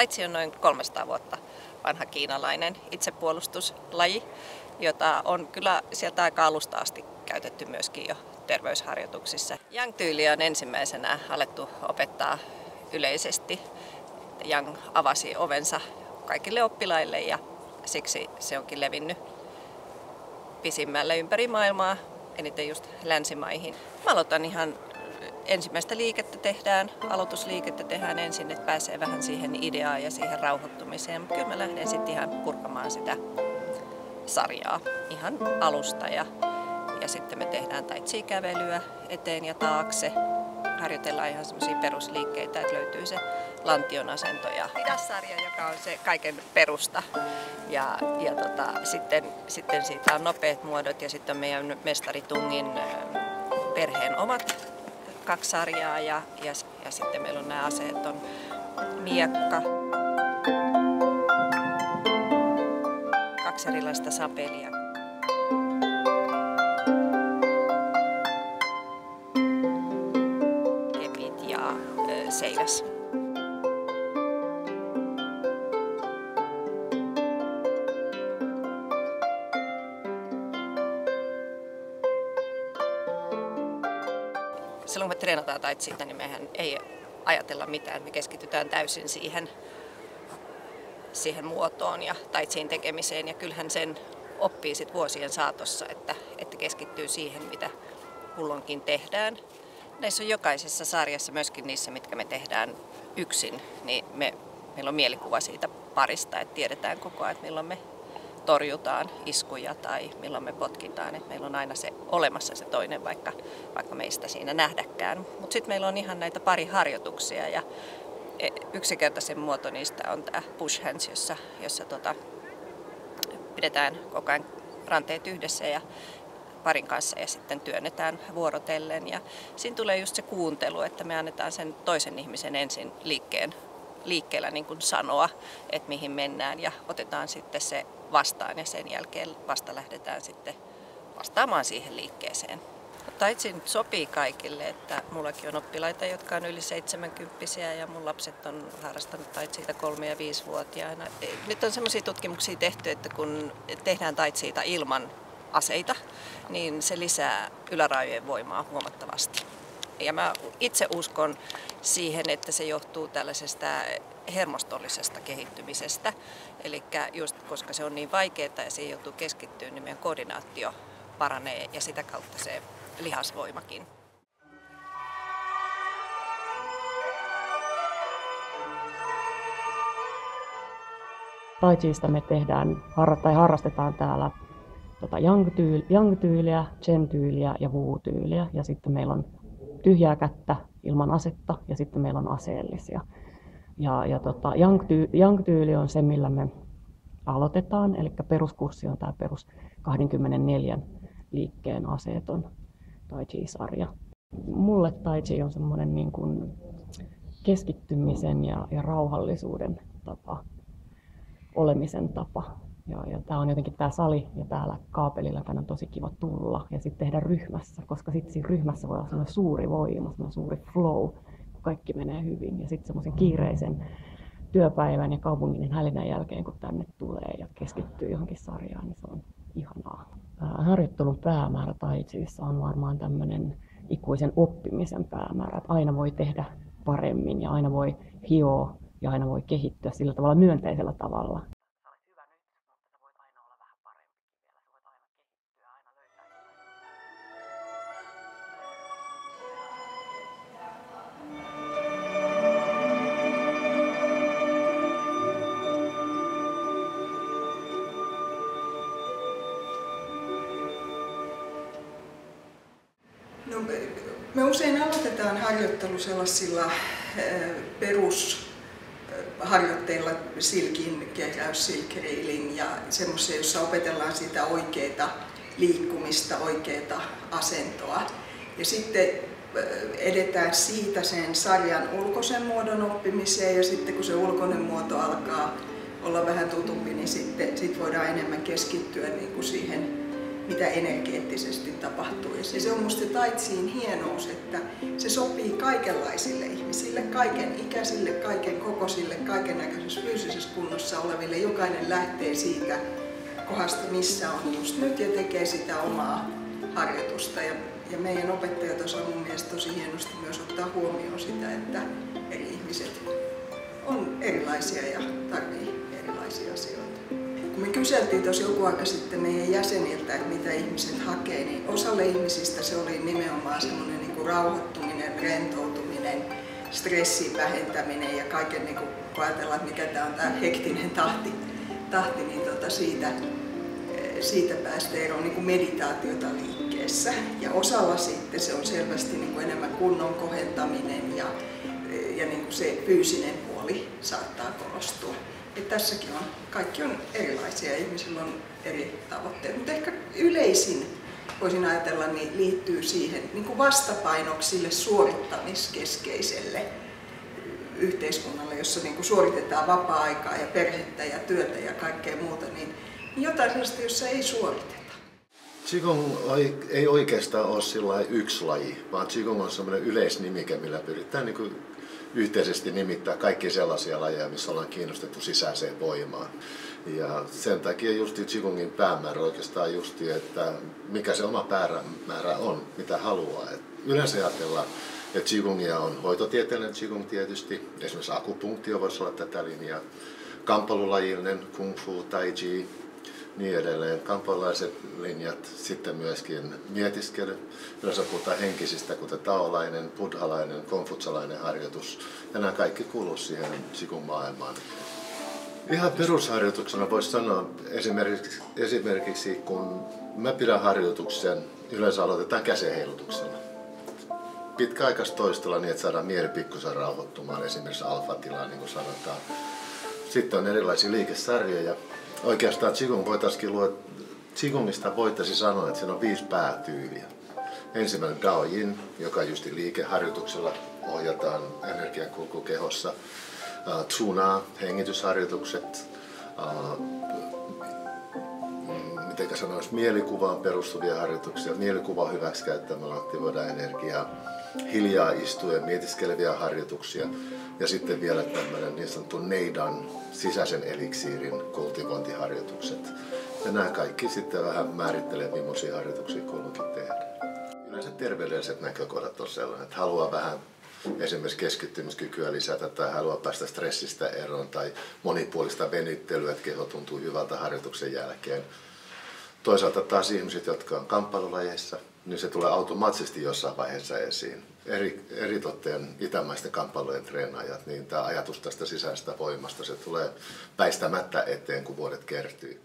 Tai Chi on noin 300 vuotta vanha kiinalainen itsepuolustuslaji, jota on kyllä sieltä aika alusta asti käytetty myöskin jo terveysharjoituksissa. Yang-tyyliä on ensimmäisenä alettu opettaa yleisesti. Yang avasi ovensa kaikille oppilaille ja siksi se onkin levinnyt pisimmälle ympäri maailmaa, eniten just länsimaihin. Mä aloitan ihan ensimmäistä liikettä aloitusliikettä tehdään ensin, että pääsee vähän siihen ideaan ja siihen rauhoittumiseen. Mutta kyllä mä lähden sitten ihan purkamaan sitä sarjaa ihan alusta ja sitten me tehdään Tai Chi-kävelyä eteen ja taakse. Harjoitellaan ihan semmoisia perusliikkeitä, että löytyy se lantion asento ja hidassarja, joka on se kaiken perusta. Ja sitten siitä on nopeat muodot ja sitten on meidän mestari Tungin perheen omat 2 sarjaa ja sitten meillä on nämä aseet on miekka, 2 erilaista sapelia. Kepit ja seiväs. Silloin kun me treenataan Tai Chiitä, niin mehän ei ajatella mitään. Me keskitytään täysin siihen muotoon ja Tai Chiin tekemiseen. Ja kyllähän sen oppii sit vuosien saatossa, että keskittyy siihen, mitä kulloinkin tehdään. Näissä on jokaisessa sarjassa, myöskin niissä, mitkä me tehdään yksin, niin meillä on mielikuva siitä parista, että tiedetään koko ajan, että milloin me torjutaan iskuja tai milloin me potkitaan, että meillä on aina olemassa se toinen, vaikka meistä siinä nähdäkään. Mutta sitten meillä on ihan näitä pariharjoituksia ja yksinkertaisen muoto niistä on tämä push hands, jossa pidetään koko ajan ranteet yhdessä ja parin kanssa ja sitten työnnetään vuorotellen. Ja siinä tulee just se kuuntelu, että me annetaan sen toisen ihmisen ensin liikkeellä niin kuin sanoa, että mihin mennään ja otetaan sitten se vastaan ja sen jälkeen vasta lähdetään sitten vastaamaan siihen liikkeeseen. Tai Chi nyt sopii kaikille, että mullakin on oppilaita, jotka on yli 70-vuotiaita ja mun lapset on harrastanut Tai Chiitä 3- ja 5-vuotiaana. Nyt on sellaisia tutkimuksia tehty, että kun tehdään Tai Chiitä ilman aseita, niin se lisää ylärajojen voimaa huomattavasti. Ja mä itse uskon siihen, että se johtuu tällaisesta hermostollisesta kehittymisestä. Eli just koska se on niin vaikeaa ja siihen joutuu keskittyä, niin meidän koordinaatio paranee ja sitä kautta se lihasvoimakin. Tai Chiistä me harrastetaan täällä Yang-tyyliä, Chen-tyyliä ja Wu-tyyliä. Ja sitten meillä on tyhjää kättä ilman asetta ja sitten meillä on aseellisia. Yang-tyyli on se, millä me aloitetaan, eli peruskurssi on tämä perus 24 liikkeen aseeton Tai Chi-sarja. Mulle Tai Chi on semmoinen niin kuin keskittymisen ja rauhallisuuden tapa, olemisen tapa. Ja tämä on jotenkin tämä sali ja täällä kaapelilla on tosi kiva tulla ja sitten tehdä ryhmässä, koska sitten siinä ryhmässä voi olla semmoinen suuri voima, semmoinen suuri flow, kun kaikki menee hyvin. Ja sitten semmoisen kiireisen työpäivän ja kaupungin hälinän jälkeen, kun tänne tulee ja keskittyy johonkin sarjaan, niin se on ihanaa. Harjoittelun päämäärä Tai Chiissa on varmaan tämmöinen ikuisen oppimisen päämäärä, että aina voi tehdä paremmin ja aina voi hioa ja aina voi kehittyä sillä tavalla myönteisellä tavalla. No, me usein aloitetaan harjoittelu sellaisilla perusharjoitteilla, silkin kehräys, silkreiling ja semmoisia, jossa opetellaan sitä oikeaa liikkumista, oikeaa asentoa. Ja sitten edetään siitä sen sarjan ulkoisen muodon oppimiseen ja sitten kun se ulkoinen muoto alkaa olla vähän tutumpi, niin sitten voidaan enemmän keskittyä niin kuin siihen mitä energeettisesti tapahtuu. Ja se on musta tai chiin hienous, että se sopii kaikenlaisille ihmisille, kaiken ikäisille, kaiken kokoisille, kaiken näköisessä fyysisessä kunnossa oleville. Jokainen lähtee siitä kohdasta, missä on just nyt ja tekee sitä omaa harjoitusta. Ja meidän opettajat osaa mun mielestä tosi hienosti myös ottaa huomioon sitä, että eri ihmiset on erilaisia ja tarvii erilaisia asioita. Kun me kyseltiin tuossa joku aika sitten meidän jäseniltä, että mitä ihmiset hakee, niin osalle ihmisistä se oli nimenomaan semmoinen niin kuin rauhoittuminen, rentoutuminen, stressin vähentäminen ja kaiken, niin kun ajatellaan, että mikä tämä on tämä hektinen tahti niin siitä päästä eroon niin kuin meditaatiota liikkeessä. Ja osalla sitten se on selvästi niin kuin enemmän kunnon kohentaminen ja niin kuin se fyysinen puoli saattaa korostua. Et tässäkin kaikki on erilaisia ja ihmisillä on eri tavoitteet, mutta ehkä yleisin voisin ajatella niin liittyy siihen niin kuin vastapainoksi sille suorittamiskeskeiselle yhteiskunnalle, jossa niin kuin suoritetaan vapaa-aikaa ja perhettä ja työtä ja kaikkea muuta, niin jotain sellaista, jossa ei suoriteta. Qigong ei oikeastaan ole sillä yksi laji, vaan Qigong on sellainen yleisnimike, millä pyritään niin kuin yhteisesti nimittää kaikki sellaisia lajeja, missä ollaan kiinnostettu sisäiseen voimaan. Ja sen takia juuri Qigongin päämäärä oikeastaan juuri, että mikä se oma päämäärä on, mitä haluaa. Et yleensä ajatellaan, että Qigongia on hoitotieteellinen Qigong tietysti, esimerkiksi akupunktio voisi olla tätä linjaa, kamppailulajillinen, kung fu, tai chi, niin edelleen, kamppailulaiset linjat, sitten myöskin mietiskely. Yleensä puhutaan henkisistä, kuten taolainen, buddhalainen, konfutsalainen harjoitus, ja nämä kaikki kuuluu siihen Qigong-maailmaan. Ihan perusharjoituksena voisi sanoa esimerkiksi kun mä pidän harjoituksen, yleensä aloitetaan käsenheilutuksella. Pitkäaikaista toistella niin, että saadaan mieli pikkusen rauhoittumaan, esimerkiksi alfa-tilaa, niin kuin sanotaan. Sitten on erilaisia liikesarjoja. Oikeastaan Qigongista voitaisiin sanoa, että siinä on 5 päätyyliä. Ensimmäinen Dao Yin, joka just liikeharjoituksella ohjataan energiankulku kehossa. Tsuna, hengitysharjoitukset, miten sanoisi, mielikuvaan perustuvia harjoituksia. Mielikuvaa hyväksi käyttämällä aktivoidaan energiaa. Hiljaa istuen mietiskeleviä harjoituksia. Ja sitten vielä tämmöinen niin sanottu Neidan, sisäisen eliksiirin kultivointiharjoitukset. Ja nämä kaikki sitten vähän määrittelee, millaisia harjoituksia kuuluukin tehdä. Yleensä terveydelliset näkökohdat on sellainen, että haluaa vähän esimerkiksi keskittymiskykyä lisätä tai haluaa päästä stressistä eroon tai monipuolista venyttelyä, että keho tuntuu hyvältä harjoituksen jälkeen. Toisaalta taas ihmiset, jotka on kamppailulajeissa, niin se tulee automaattisesti jossain vaiheessa esiin. Eritoten itämaisten kamppailujen treenaajat, niin tämä ajatus tästä sisäisestä voimasta, se tulee väistämättä eteen, kun vuodet kertyy.